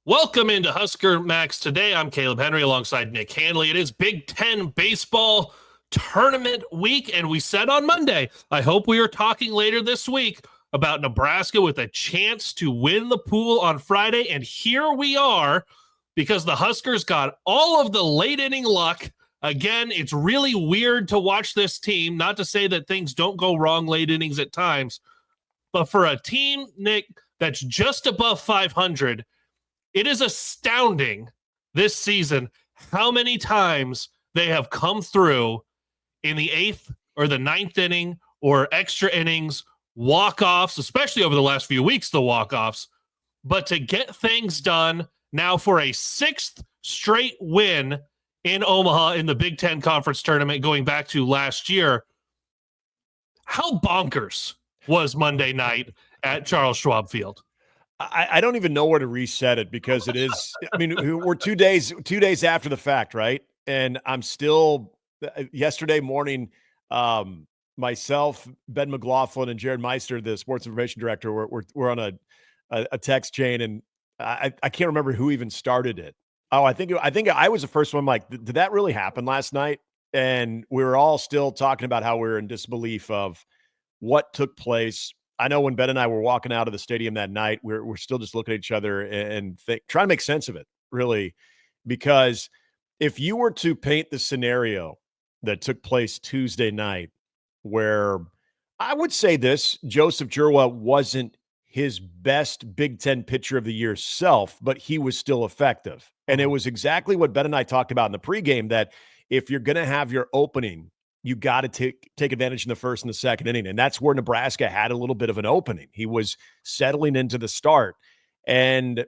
Welcome into Husker Max. Today, I'm Kaleb Henry alongside Nick Handley. It is Big Ten baseball tournament week, and we said on Monday, I hope we are talking later this week about Nebraska with a chance to win the pool on Friday, and here we are because the Huskers got all of the late inning luck. Again, it's really weird to watch this team, not to say that things don't go wrong late innings at times, but for a team, Nick, that's just above 500, it is astounding this season how many times they have come through in the 8th or the 9th inning or extra innings, walk-offs, especially over the last few weeks, the walk-offs. But to get things done now for a 6th straight win in Omaha in the Big Ten Conference Tournament going back to last year, how bonkers was Monday night at Charles Schwab Field? I don't even know where to reset it because it is, I mean, we're 2 days after the fact, right? And I'm still, yesterday morning, myself, Ben McLaughlin, and Jared Meister, the sports information director, we're on a text chain, and I can't remember who even started it. Oh, I think I was the first one. Like, did that really happen last night? And we were all still talking about how we were in disbelief of what took place. I know when Ben and I were walking out of the stadium that night, we're still just looking at each other and trying to make sense of it, really, because if you were to paint the scenario that took place Tuesday night, where I would say this, Joseph Jurwa wasn't his best Big Ten pitcher of the year self, but he was still effective. And it was exactly what Ben and I talked about in the pregame, that if you're going to have your opening, you got to take advantage in the first and the second inning. And that's where Nebraska had a little bit of an opening. He was settling into the start. And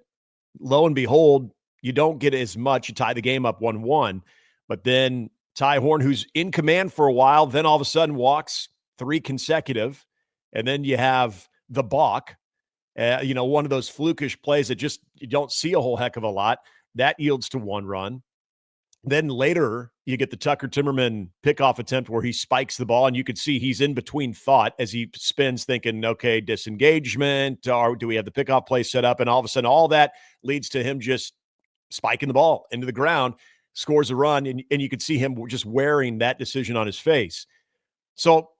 lo and behold, you don't get as much. You tie the game up 1-1. But then Ty Horn, who's in command for a while, then all of a sudden walks 3 consecutive. And then you have the balk, one of those flukish plays that just you don't see a whole heck of a lot. That yields to 1 run. Then later, you get the Tucker Timmerman pickoff attempt where he spikes the ball, and you could see he's in between thought as he spins, thinking, okay, disengagement, or do we have the pickoff play set up? And all of a sudden, all that leads to him just spiking the ball into the ground, scores a run, and you could see him just wearing that decision on his face. So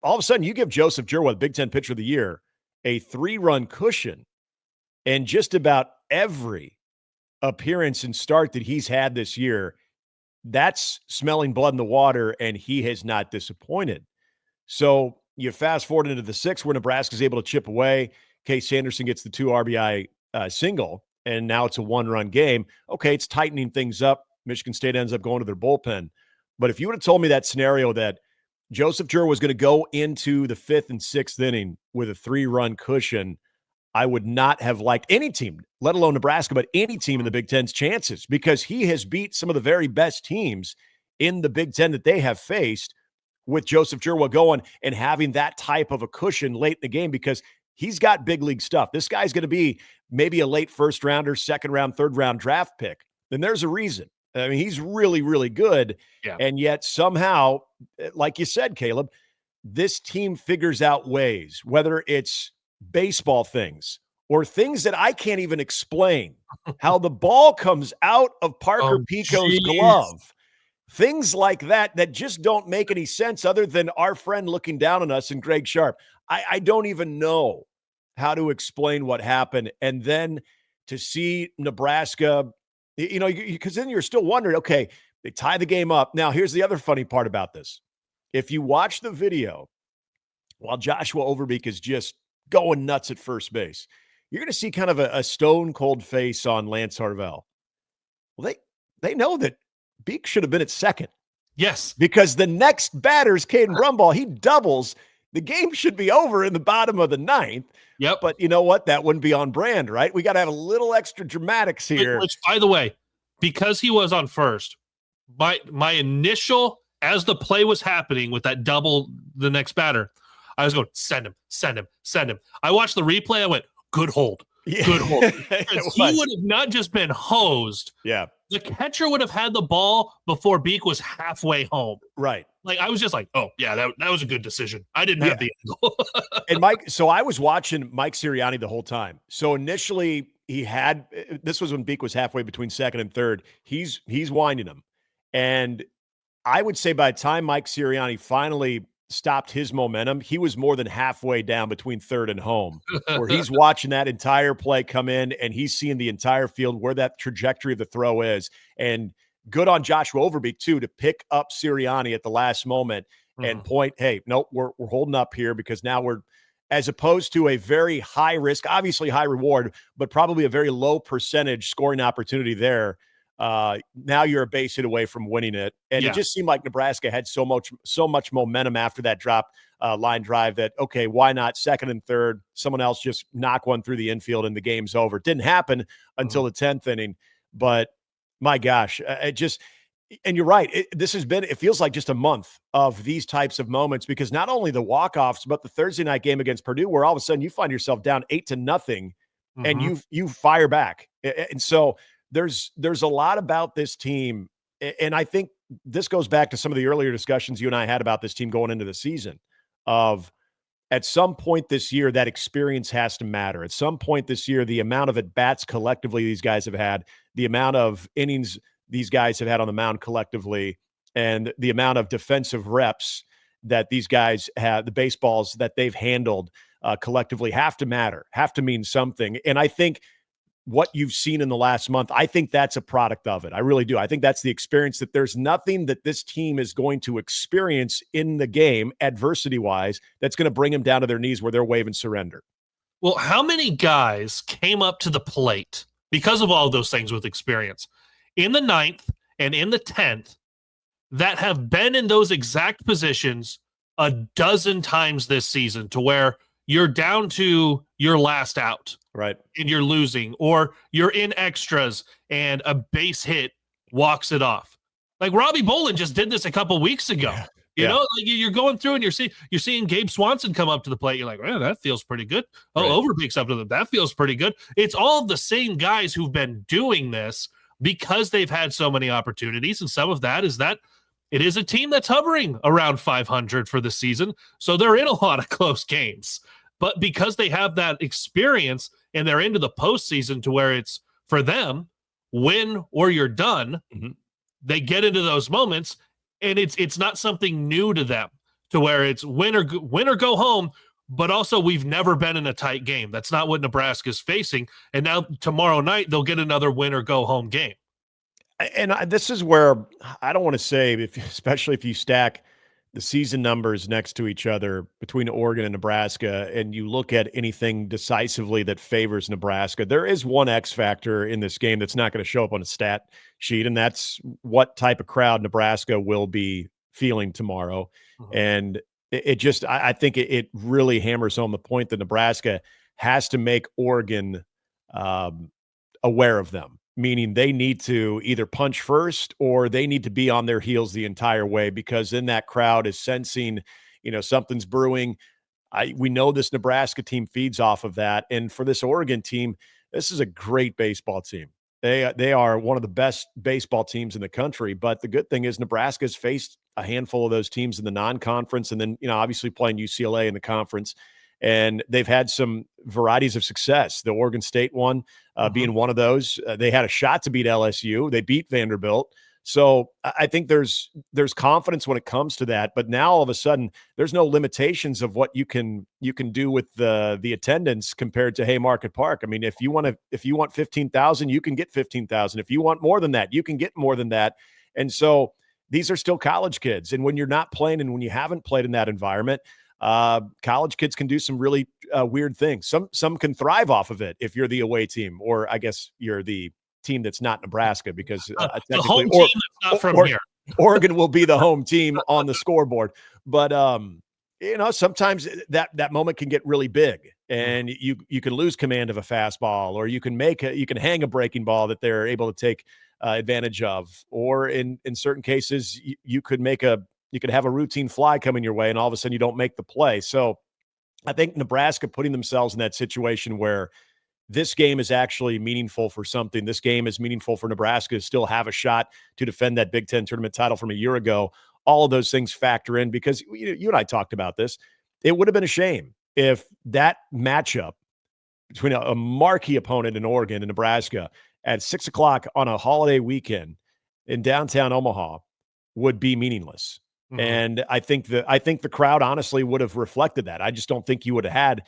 all of a sudden, you give Joseph Jurwa, the Big Ten Pitcher of the Year, a 3-run cushion, and just about every appearance and start that he's had this year, that's smelling blood in the water, and he has not disappointed. So you fast forward into the 6th where Nebraska's able to chip away. Case Sanderson gets the 2 RBI single, and now it's a 1-run game. Okay, it's tightening things up. Michigan State ends up going to their bullpen. But if you would have told me that scenario that Joseph Jurwa was going to go into the 5th and 6th inning with a 3-run cushion, I would not have liked any team, let alone Nebraska, but any team in the Big Ten's chances, because he has beat some of the very best teams in the Big Ten that they have faced with Joseph Jurwa going and having that type of a cushion late in the game, because he's got big league stuff. This guy's going to be maybe a late first rounder, second round, third round draft pick. Then there's a reason. I mean, he's really, really good. Yeah. And yet somehow, like you said, Kaleb, this team figures out ways, whether it's baseball things or things that I can't even explain, how the ball comes out of Parker Pico's glove, things like that just don't make any sense other than our friend looking down on us and Greg Sharp. I don't even know how to explain what happened. And then to see Nebraska, because then you're still wondering, okay, they tie the game up. Now, here's the other funny part about this. If you watch the video while Joshua Overbeek is just going nuts at first base, you're going to see kind of a stone cold face on Lance Harvell. Well, they know that Beek should have been at second. Yes. Because the next batter's Caden Brumbaugh. He doubles. The game should be over in the bottom of the 9th. Yep. But you know what? That wouldn't be on brand, right? We got to have a little extra dramatics here. Which, by the way, because he was on first, my initial, as the play was happening with that double, the next batter, I was going, send him. I watched the replay. I went, good hold. Yeah. Good hold. He would have not just been hosed. Yeah. The catcher would have had the ball before Beek was halfway home. Right. Like, I was just like, oh, yeah, that was a good decision. I didn't have the angle. And Mike, so I was watching Mike Sirianni the whole time. So initially he had this was when Beek was halfway between second and third. He's winding him. And I would say by the time Mike Sirianni finally stopped his momentum, he was more than halfway down between third and home, where he's watching that entire play come in and he's seeing the entire field where that trajectory of the throw is. And good on Joshua Overbeek, too, to pick up Sirianni at the last moment and point, hey, nope, we're holding up here because now we're, as opposed to a very high risk, obviously high reward, but probably a very low percentage scoring opportunity there. Now you're a base hit away from winning it. And it just seemed like Nebraska had so much momentum after that drop line drive that, okay, why not second and third? Someone else just knock one through the infield and the game's over. It didn't happen until the 10th inning. But my gosh, and you're right. It feels like just a month of these types of moments because not only the walk-offs, but the Thursday night game against Purdue, where all of a sudden you find yourself down 8-0 and you fire back. And so there's a lot about this team. And I think this goes back to some of the earlier discussions you and I had about this team going into the season of at some point this year, that experience has to matter. At some point this year, the amount of at-bats collectively these guys have had, the amount of innings these guys have had on the mound collectively, and the amount of defensive reps that these guys have, the baseballs that they've handled collectively have to matter, have to mean something. And I think what you've seen in the last month, I think that's a product of it. I really do. I think that's the experience that there's nothing that this team is going to experience in the game, adversity-wise, that's going to bring them down to their knees where they're waving surrender. Well, how many guys came up to the plate because of all of those things with experience in the 9th and in the 10th that have been in those exact positions a dozen times this season to where you're down to your last out, right? And you're losing, or you're in extras and a base hit walks it off. Like Robbie Bolin just did this a couple weeks ago. You know, like you're going through and you're seeing Gabe Swanson come up to the plate. You're like, man, that feels pretty good. Oh, right. Overbeek's up to them. That feels pretty good. It's all the same guys who've been doing this because they've had so many opportunities. And some of that is that it is a team that's hovering around 500 for the season. So they're in a lot of close games. But because they have that experience and they're into the postseason to where it's for them, win or you're done, they get into those moments. And it's not something new to them to where it's win or go home. But also, we've never been in a tight game. That's not what Nebraska's facing. And now tomorrow night, they'll get another win or go home game. And this is where I don't want to say, especially if you stack the season numbers next to each other between Oregon and Nebraska, and you look at anything decisively that favors Nebraska, there is one X factor in this game that's not going to show up on a stat sheet, and that's what type of crowd Nebraska will be feeling tomorrow. And I think it really hammers home the point that Nebraska has to make Oregon aware of them, meaning they need to either punch first or they need to be on their heels the entire way, because then that crowd is sensing, something's brewing. We know this Nebraska team feeds off of that. And for this Oregon team, this is a great baseball team. They are one of the best baseball teams in the country. But the good thing is Nebraska's faced a handful of those teams in the non-conference, and then, obviously playing UCLA in the conference. And they've had some varieties of success. The Oregon State one being one of those. They had a shot to beat LSU. They beat Vanderbilt. So I think there's confidence when it comes to that. But now all of a sudden, there's no limitations of what you can do with the attendance compared to Haymarket Park. I mean, if you want 15,000, you can get 15,000. If you want more than that, you can get more than that. And so these are still college kids. And when you're not playing and when you haven't played in that environment, college kids can do some really weird things. Some can thrive off of it if you're the away team, or I guess you're the team that's not Nebraska, because the home team that's not from here. Oregon will be the home team on the scoreboard. But sometimes that moment can get really big, and you can lose command of a fastball, or you can hang a breaking ball that they're able to take advantage of, or in certain cases you could have a routine fly coming your way and all of a sudden you don't make the play. So I think Nebraska putting themselves in that situation where this game is actually meaningful for something. This game is meaningful for Nebraska to still have a shot to defend that Big Ten tournament title from a year ago. All of those things factor in, because you and I talked about this. It would have been a shame if that matchup between a marquee opponent in Oregon and Nebraska at 6:00 on a holiday weekend in downtown Omaha would be meaningless. Mhm. And I think the crowd honestly would have reflected that. I just don't think you would have had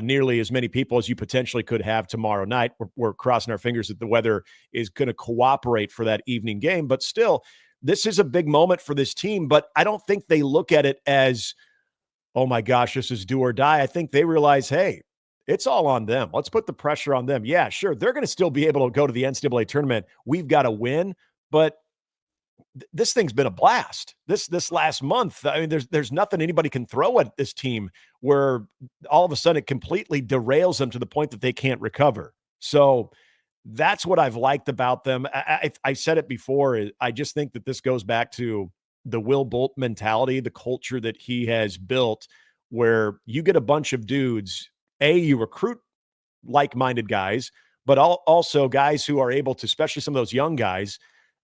nearly as many people as you potentially could have tomorrow night. We're crossing our fingers that the weather is going to cooperate for that evening game. But still, this is a big moment for this team. But I don't think they look at it as, oh my gosh, this is do or die. I think they realize, hey, it's all on them. Let's put the pressure on them. Yeah, sure. They're going to still be able to go to the NCAA tournament. We've got to win. But this thing's been a blast this last month. I mean, there's nothing anybody can throw at this team where all of a sudden it completely derails them to the point that they can't recover. So that's what I've liked about them. I said it before. I just think that this goes back to the Will Bolt mentality, the culture that he has built, where you get a bunch of dudes, you recruit like-minded guys, but also guys who are able to, especially some of those young guys,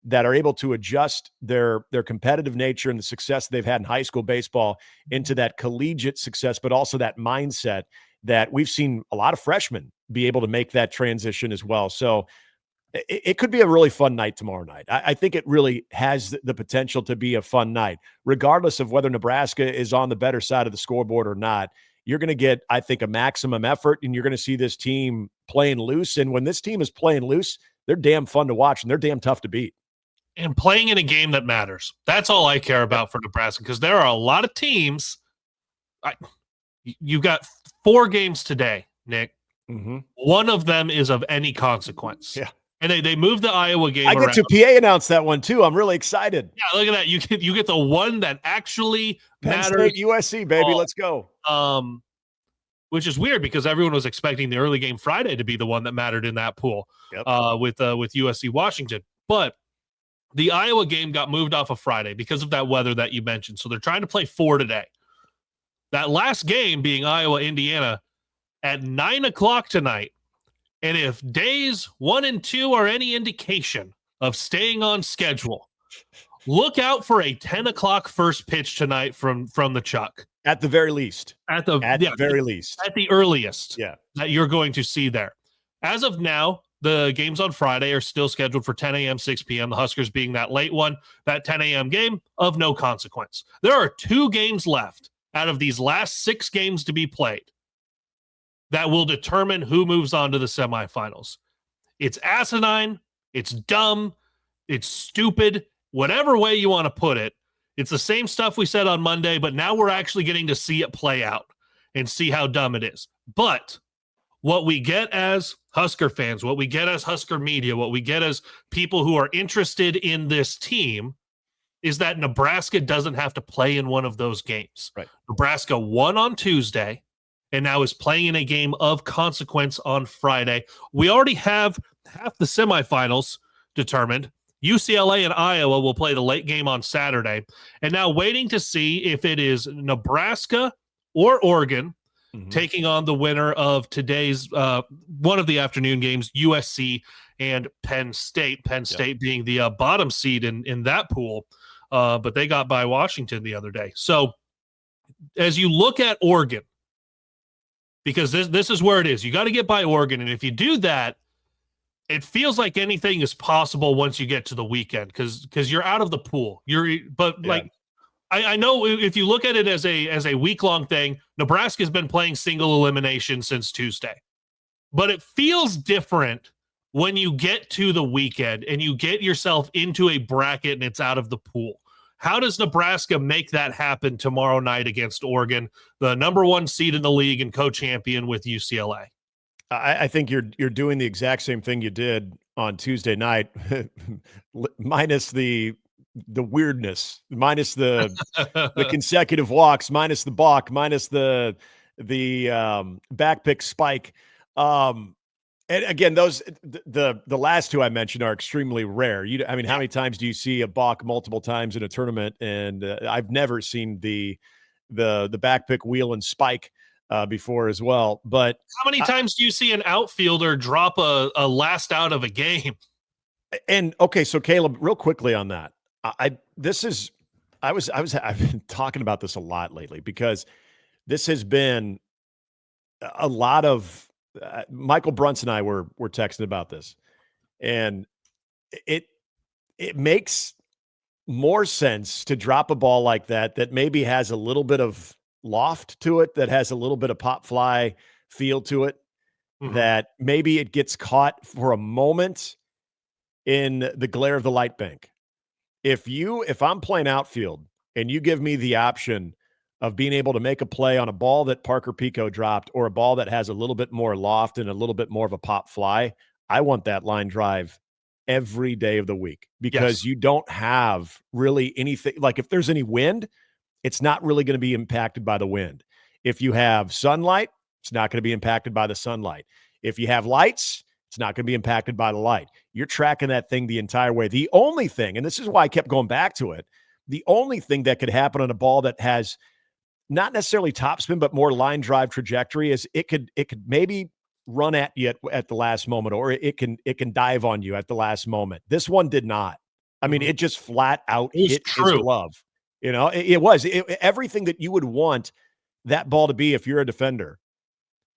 that are able to adjust their competitive nature and the success they've had in high school baseball into that collegiate success, but also that mindset that we've seen a lot of freshmen be able to make that transition as well. So it could be a really fun night tomorrow night. I think it really has the potential to be a fun night, regardless of whether Nebraska is on the better side of the scoreboard or not. You're going to get, I think, a maximum effort, and you're going to see this team playing loose. And when this team is playing loose, they're damn fun to watch, and they're damn tough to beat. And playing in a game that matters. That's all I care about for Nebraska, because there are a lot of teams. You got 4 games today, Nick. Mm-hmm. One of them is of any consequence. Yeah. And they moved the Iowa game I get around. to PA announce that one, too. I'm really excited. Yeah, look at that. You get the one that actually Penn matters. State, USC, baby. Let's go. Which is weird because everyone was expecting the early game Friday to be the one that mattered in that pool. Yep. With USC Washington. But the Iowa game got moved off of Friday because of that weather that you mentioned. So they're trying to play 4 today. That last game being Iowa-Indiana at 9:00 tonight. And if days 1 and 2 are any indication of staying on schedule, look out for a 10:00 first pitch tonight from the Chuck. At the very least. At the very least. At the earliest. Yeah. That you're going to see there. As of now, the games on Friday are still scheduled for 10 a.m., 6 p.m., the Huskers being that late one. That 10 a.m. game of no consequence. There are 2 games left out of these last 6 games to be played that will determine who moves on to the semifinals. It's asinine, it's dumb, it's stupid, whatever way you want to put it. It's the same stuff we said on Monday, but now we're actually getting to see it play out and see how dumb it is. But what we get as Husker fans, what we get as Husker media, what we get as people who are interested in this team is that Nebraska doesn't have to play in one of those games. Right. Nebraska won on Tuesday and now is playing in a game of consequence on Friday. We already have half the semifinals determined. UCLA and Iowa will play the late game on Saturday. And now waiting to see if it is Nebraska or Oregon taking on the winner of today's one of the afternoon games, USC and Penn State. Penn State being the bottom seed in that pool, but they got by Washington the other day. So as you look at Oregon, because this is where it is, you got to get by Oregon. And if you do that, it feels like anything is possible once you get to the weekend because you're out of the pool. I know if you look at it as a week-long thing, Nebraska's been playing single elimination since Tuesday. But it feels different when you get to the weekend and you get yourself into a bracket and it's out of the pool. How does Nebraska make that happen tomorrow night against Oregon, the number 1 seed in the league and co-champion with UCLA? I think you're doing the exact same thing you did on Tuesday night, minus the weirdness, minus the consecutive walks, minus the balk, minus the back pick spike. And again, those the last 2 I mentioned are extremely rare. How many times do you see a balk multiple times in a tournament? And I've never seen the back pick wheel and spike before as well. But how many times do you see an outfielder drop a last out of a game? And okay, so Caleb, real quickly on that. I've been talking about this a lot lately because this has been a lot of Michael Brunson and I were texting about this, and it makes more sense to drop a ball like that maybe has a little bit of loft to it, that has a little bit of pop fly feel to it, that maybe it gets caught for a moment in the glare of the light bank. If I'm playing outfield and you give me the option of being able to make a play on a ball that Parker Pico dropped or a ball that has a little bit more loft and a little bit more of a pop fly, I want that line drive every day of the week, because you don't have really anything. Like if there's any wind, it's not really going to be impacted by the wind. If you have sunlight, it's not going to be impacted by the sunlight. If you have lights, it's not going to be impacted by the light. You're tracking that thing the entire way. The only thing, and this is why I kept going back to it, the only thing that could happen on a ball that has not necessarily topspin, but more line drive trajectory is it could maybe run at you at the last moment, or it can dive on you at the last moment. This one did not. I mean, it just flat out hit his glove. You know, it was everything that you would want that ball to be if you're a defender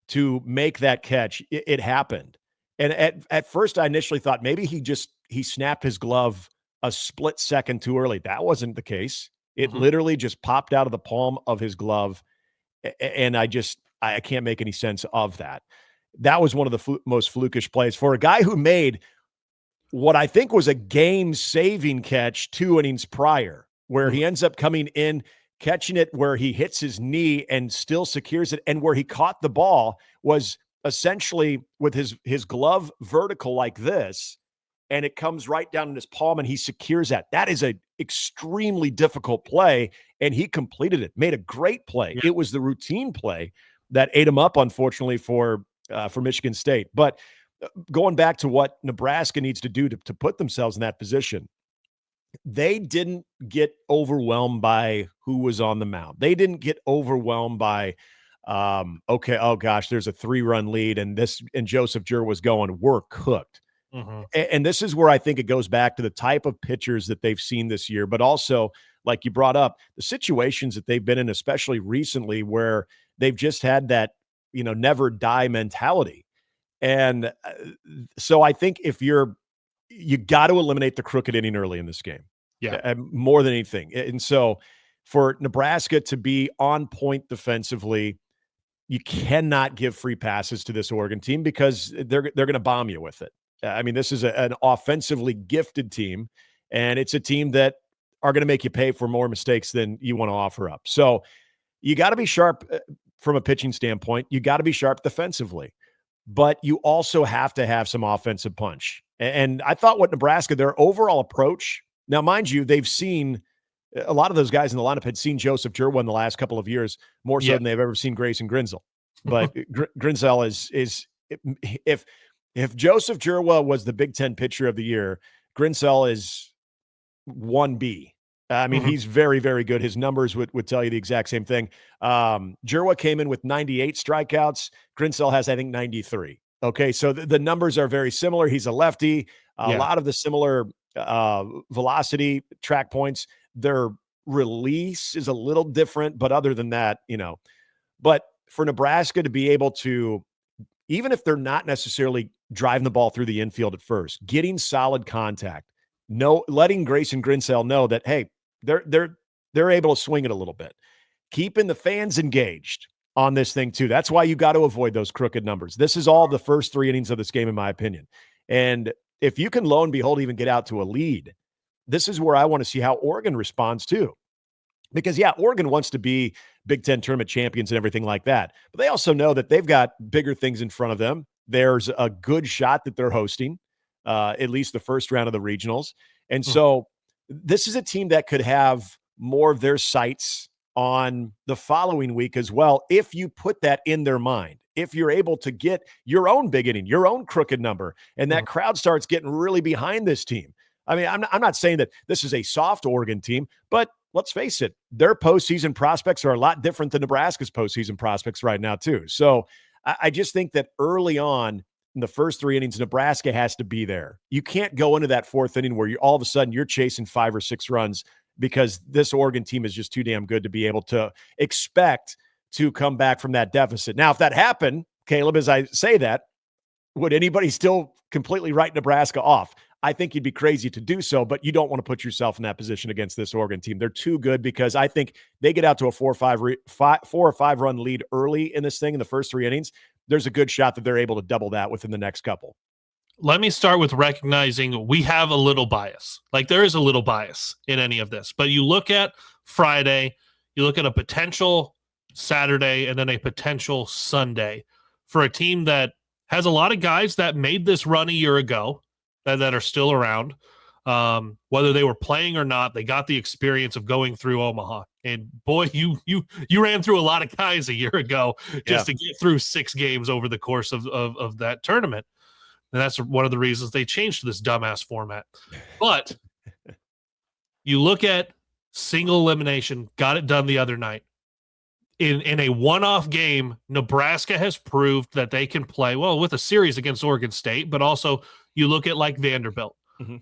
to make that catch. It happened. And at first I initially thought maybe he snapped his glove a split second too early. That wasn't the case. It literally just popped out of the palm of his glove. And I can't make any sense of that. That was one of the most flukish plays for a guy who made what I think was a game-saving catch 2 innings prior, where he ends up coming in, catching it where he hits his knee and still secures it. And where he caught the ball was essentially with his glove vertical like this, and it comes right down in his palm and he secures that. That is an extremely difficult play, and he completed it, made a great play. It was the routine play that ate him up, unfortunately, for Michigan State. But going back to what Nebraska needs to do to put themselves in that position, they didn't get overwhelmed by who was on the mound. They didn't get overwhelmed by, okay, oh gosh, there's a 3-run lead and Joseph Jur was going, we're cooked. And this is where I think it goes back to the type of pitchers that they've seen this year, but also, like you brought up, the situations that they've been in, especially recently, where they've just had that, never die mentality. And so I think you got to eliminate the crooked inning early in this game. Yeah. More than anything. And so for Nebraska to be on point defensively, you cannot give free passes to this Oregon team, because they're going to bomb you with it. I mean, this is an offensively gifted team, and it's a team that are going to make you pay for more mistakes than you want to offer up. So you got to be sharp from a pitching standpoint. You got to be sharp defensively, but you also have to have some offensive punch. And I thought what Nebraska, their overall approach, now, mind you, they've seen a lot of those guys in the lineup had seen Joseph Jurwa in the last couple of years, more so than they've ever seen Grayson Grinzel. But Grinzel is if Joseph Jurwa was the Big Ten pitcher of the year, Grinzel is 1B. I mean, he's very, very good. His numbers would tell you the exact same thing. Jurwa came in with 98 strikeouts. Grinzel has, I think, 93. Okay, so the numbers are very similar. He's a lefty. A lot of the similar velocity, track points. Their release is a little different, but other than that, But for Nebraska to be able to, even if they're not necessarily driving the ball through the infield at first, getting solid contact, letting Grayson Grinzel know that, hey, they're able to swing it a little bit, keeping the fans engaged on this thing too. That's why you got to avoid those crooked numbers. This is all the first 3 innings of this game, in my opinion. And if you can, lo and behold, even get out to a lead, this is where I want to see how Oregon responds too. Because, Oregon wants to be Big Ten tournament champions and everything like that. But they also know that they've got bigger things in front of them. There's a good shot that they're hosting, at least the first round of the regionals. And so this is a team that could have more of their sights on the following week as well, if you put that in their mind. If you're able to get your own big inning, your own crooked number, and that crowd starts getting really behind this team. I mean, I'm not saying that this is a soft Oregon team, but let's face it, their postseason prospects are a lot different than Nebraska's postseason prospects right now, too. So I just think that early on in the first 3 innings, Nebraska has to be there. You can't go into that 4th inning where all of a sudden you're chasing 5 or 6 runs, because this Oregon team is just too damn good to be able to expect to come back from that deficit. Now, if that happened, Caleb, as I say that, would anybody still completely write Nebraska off? I think you'd be crazy to do so, but you don't want to put yourself in that position against this Oregon team. They're too good because I think they get out to a 4 or 5 run lead early in this thing in the first 3 innings. There's a good shot that they're able to double that within the next couple. Let me start with recognizing we have a little bias. Like there is a little bias in any of this, but you look at Friday, you look at a potential Saturday and then a potential Sunday for a team that has a lot of guys that made this run a year ago that are still around. Whether they were playing or not, they got the experience of going through Omaha. And boy, you ran through a lot of guys a year ago just to get through 6 games over the course of that tournament. And that's one of the reasons they changed to this dumbass format. But you look at single elimination, got it done the other night. In a one-off game, Nebraska has proved that they can play, well, with a series against Oregon State, but also you look at like Vanderbilt. Mm-hmm.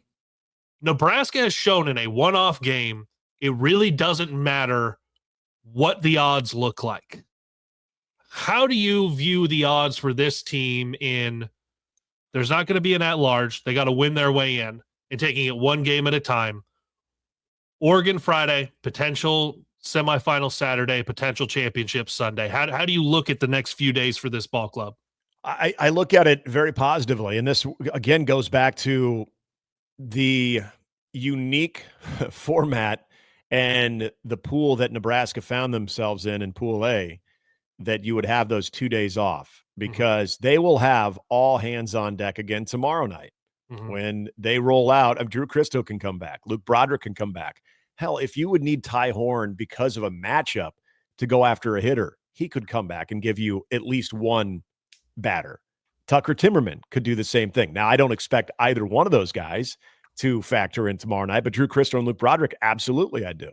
Nebraska has shown in a one-off game, it really doesn't matter what the odds look like. How do you view the odds for this team in there's not going to be an at-large. They got to win their way in and taking it one game at a time. Oregon Friday, potential semifinal Saturday, potential championship Sunday. How do you look at the next few days for this ball club? I look at it very positively. And this, again, goes back to the unique format and the pool that Nebraska found themselves in Pool A, that you would have those 2 days off because they will have all hands on deck again tomorrow night when they roll out. Drew Christo can come back. Luke Broderick can come back. Hell, if you would need Ty Horn because of a matchup to go after a hitter, he could come back and give you at least one batter. Tucker Timmerman could do the same thing. Now, I don't expect either one of those guys to factor in tomorrow night, but Drew Christo and Luke Broderick, absolutely I do.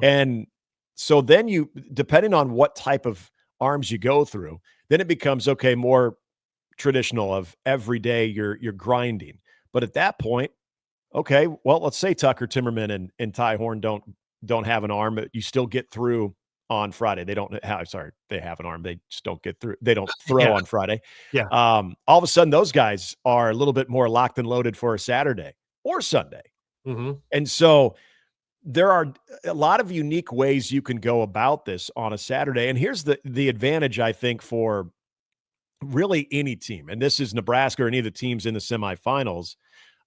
And so then you, depending on what type of arms you go through, then it becomes, okay, more traditional of every day you're grinding. But at that point, okay, well, let's say Tucker Timmerman and Ty Horn don't have an arm, but you still get through on Friday. They don't have, they have an arm. They just don't get through. They don't throw on Friday. Yeah. All of a sudden, those guys are a little bit more locked and loaded for a Saturday or Sunday. And so there are a lot of unique ways you can go about this on a Saturday. And here's the advantage, I think, for really any team. And this is Nebraska or any of the teams in the semifinals.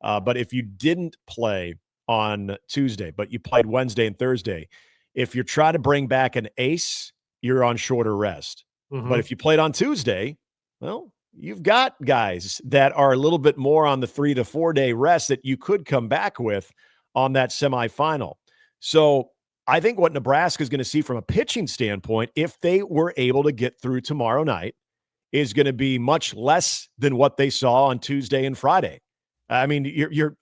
But if you didn't play on Tuesday, but you played Wednesday and Thursday, if you're trying to bring back an ace, you're on shorter rest. But if you played on Tuesday, well, you've got guys that are a little bit more on the 3 to 4 day rest that you could come back with on that semifinal. So I think what Nebraska is going to see from a pitching standpoint, if they were able to get through tomorrow night, is going to be much less than what they saw on Tuesday and Friday. I mean, you're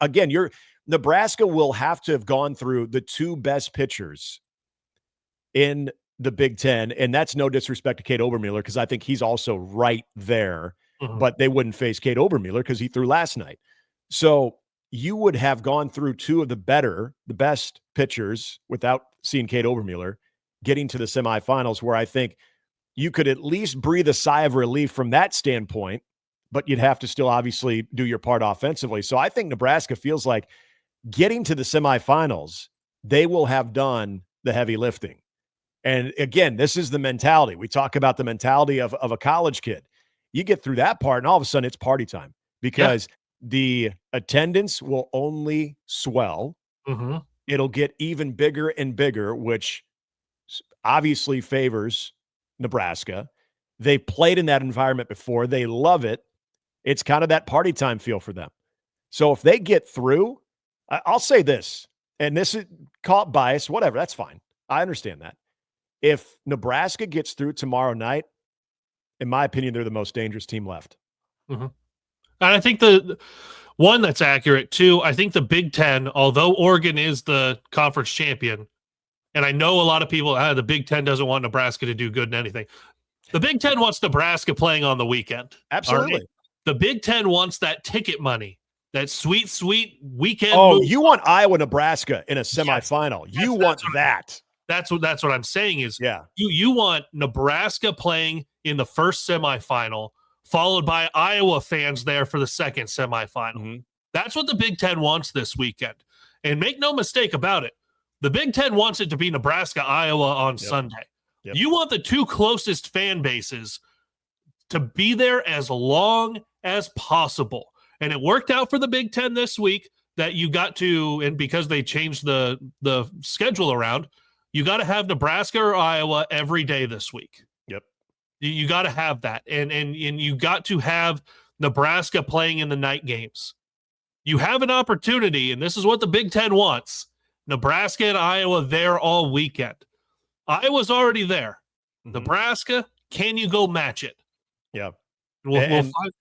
Nebraska will have to have gone through the 2 best pitchers in the Big Ten. And that's no disrespect to Cade Obermueller, because I think he's also right there, but they wouldn't face Cade Obermueller because he threw last night. So you would have gone through 2 of the best pitchers without seeing Cade Obermueller getting to the semifinals, where I think you could at least breathe a sigh of relief from that standpoint, but you'd have to still obviously do your part offensively. So I think Nebraska feels like getting to the semifinals, they will have done the heavy lifting. And again, this is the mentality. We talk about the mentality of a college kid. You get through that part and all of a sudden it's party time, because the attendance will only swell. It'll get even bigger and bigger, which obviously favors Nebraska. They played in that environment before. They love it. It's kind of that party time feel for them. So if they get through, I'll say this, and this is caught bias, whatever, that's fine. I understand that. If Nebraska gets through tomorrow night, in my opinion, they're the most dangerous team left. And I think the one that's accurate too, I think the Big Ten, although Oregon is the conference champion, and I know a lot of people, the Big Ten doesn't want Nebraska to do good in anything. The Big Ten wants Nebraska playing on the weekend. Absolutely. Right? The Big Ten wants that ticket money, that sweet, sweet weekend. Oh, you want Iowa, Nebraska in a semifinal. You want that. That's what I'm saying is you want Nebraska playing in the first semifinal, followed by Iowa fans there for the second semifinal. Mm-hmm. That's what the Big Ten wants this weekend. And make no mistake about it, the Big Ten wants it to be Nebraska, Iowa on Sunday. Yep. You want the two closest fan bases to be there as long as possible. And it worked out for the Big Ten this week that you got to, and because they changed the schedule around, you got to have Nebraska or Iowa every day this week. Yep. You got to have that. And you got to have Nebraska playing in the night games. You have an opportunity, and this is what the Big Ten wants. Nebraska and Iowa there all weekend. Iowa's already there. Mm-hmm. Nebraska, can you go match it? Yeah. We'll find.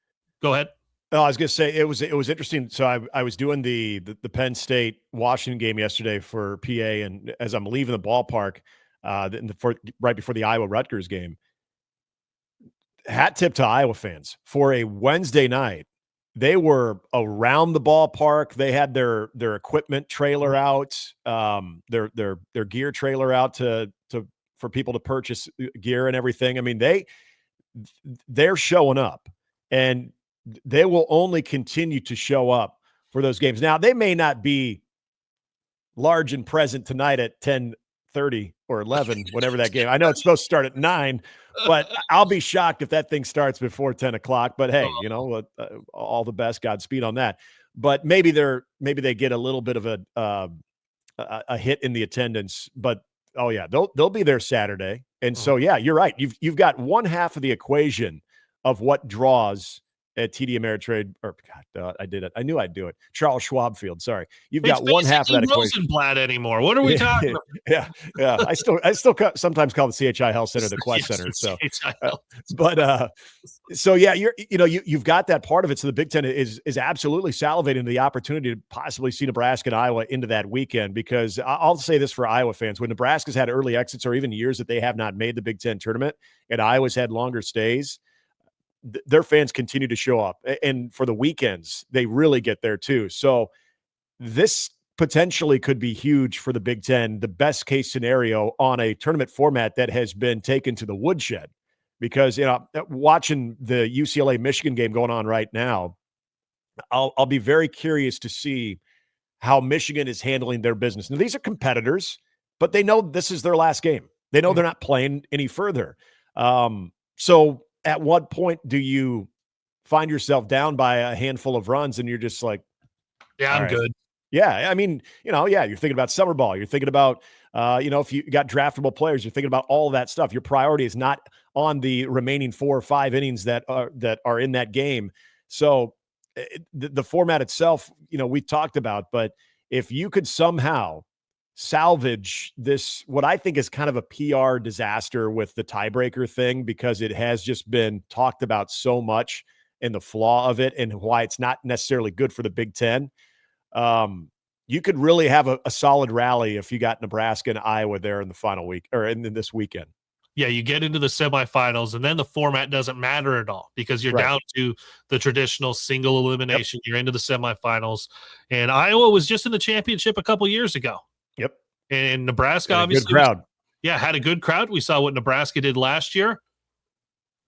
Go ahead. Oh, I was going to say it was interesting. So I was doing the Penn State Washington game yesterday for PA, and as I'm leaving the ballpark, right before the Iowa Rutgers game, hat tip to Iowa fans for a Wednesday night. They were around the ballpark. They had their equipment trailer out, their gear trailer out for people to purchase gear and everything. I mean, they're showing up, and they will only continue to show up for those games. Now, they may not be large and present tonight at 10:30 or 11, whatever that game. I know it's supposed to start at 9, but I'll be shocked if that thing starts before 10 o'clock. But hey, all the best, Godspeed on that. But maybe they get a little bit of a hit in the attendance. But oh yeah, they'll be there Saturday. And so yeah, you're right. You've got one half of the equation of what draws at TD Ameritrade, or God, I did it. I knew I'd do it. Charles Schwab Field. Sorry, you've got one half of that equation. Rosenblatt anymore. What are we talking about? Yeah. I still sometimes call the CHI Health Center the Quest Center. So, so yeah, you've got that part of it. So the Big Ten is absolutely salivating the opportunity to possibly see Nebraska and Iowa into that weekend. Because I'll say this for Iowa fans: when Nebraska's had early exits, or even years that they have not made the Big Ten tournament, and Iowa's had longer stays, their fans continue to show up, and for the weekends, they really get there too. So this potentially could be huge for the Big Ten, the best case scenario on a tournament format that has been taken to the woodshed, because, watching the UCLA Michigan game going on right now, I'll be very curious to see how Michigan is handling their business. Now, these are competitors, but they know this is their last game. They know they're not playing any further. So at what point do you find yourself down by a handful of runs and you're just like, yeah, I'm good. Yeah. I mean, you're thinking about summer ball. You're thinking about, if you got draftable players, you're thinking about all that stuff. Your priority is not on the remaining 4 or 5 innings that are in that game. So the format itself, we talked about, but if you could somehow salvage this, what I think is kind of a PR disaster with the tiebreaker thing, because it has just been talked about so much, and the flaw of it and why it's not necessarily good for the Big Ten. You could really have a solid rally if you got Nebraska and Iowa there in the final week, or in this weekend. Yeah, you get into the semifinals, and then the format doesn't matter at all, because you're down to the traditional single elimination. Yep. You're into the semifinals, and Iowa was just in the championship a couple years ago. Yep. And Nebraska obviously good crowd. Had a good crowd. We saw what Nebraska did last year.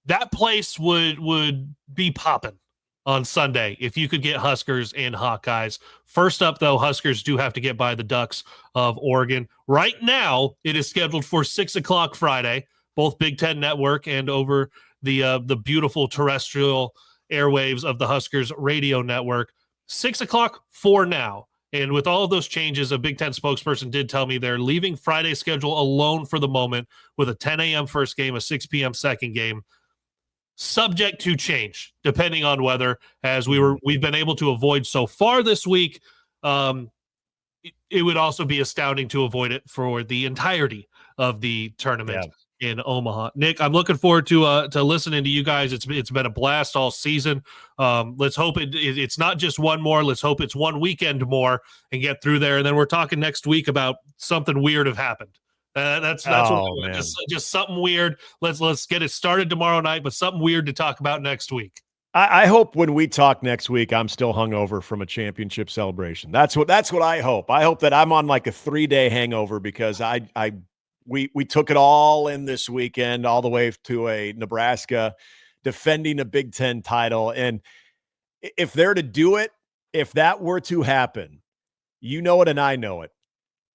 That place would be popping on Sunday if you could get Huskers and Hawkeyes. First up, though, Huskers do have to get by the Ducks of Oregon. Right now, it is scheduled for 6 o'clock Friday, both Big Ten Network and over the beautiful terrestrial airwaves of the Huskers radio network. 6 o'clock for now. And with all of those changes, a Big Ten spokesperson did tell me they're leaving Friday's schedule alone for the moment, with a 10 a.m. first game, a 6 p.m. second game, subject to change depending on weather, as we've been able to avoid so far this week. It would also be astounding to avoid it for the entirety of the tournament in Omaha. Nick, I'm looking forward to listening to you guys. It's been a blast all season. Let's hope it's not just one more. Let's hope it's one weekend more and get through there. And then we're talking next week about something weird have happened. That's what just something weird. Let's get it started tomorrow night, but something weird to talk about next week. I hope when we talk next week, I'm still hungover from a championship celebration. That's what I hope. I hope that I'm on like a 3-day hangover, because I we took it all in this weekend, all the way to a Nebraska defending a Big Ten title. And if they're to do it, if that were to happen, you know it and I know it.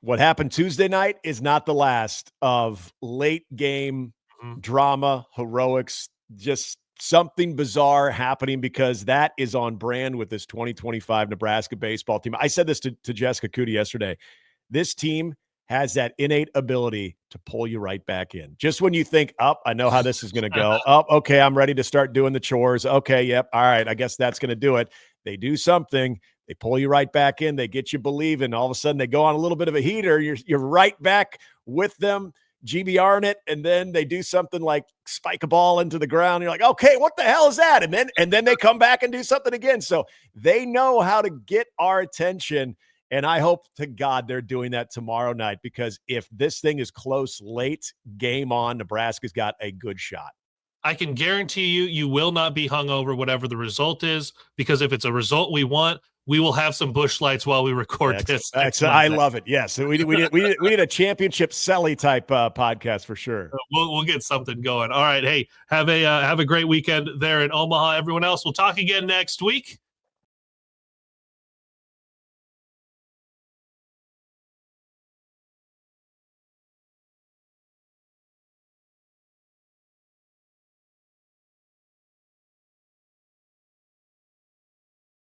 What happened Tuesday night is not the last of late game drama, heroics, just something bizarre happening, because that is on brand with this 2025 Nebraska baseball team. I said this to Jessica Cootie yesterday. This team has that innate ability to pull you right back in. Just when you think, I know how this is going to go. Okay, I'm ready to start doing the chores. Okay, yep, all right, I guess that's going to do it. They do something. They pull you right back in. They get you believing. All of a sudden, they go on a little bit of a heater. You're right back with them, GBRing it, and then they do something like spike a ball into the ground. You're like, okay, what the hell is that? And then they come back and do something again. So they know how to get our attention. And I hope to God they're doing that tomorrow night, because if this thing is close late, game on, Nebraska's got a good shot. I can guarantee you will not be hungover, whatever the result is, because if it's a result we want, we will have some Busch Lights while we record this. I love it. Yes, we need a championship Selly type podcast for sure. We'll get something going. All right, hey, have a great weekend there in Omaha. Everyone else, we'll talk again next week.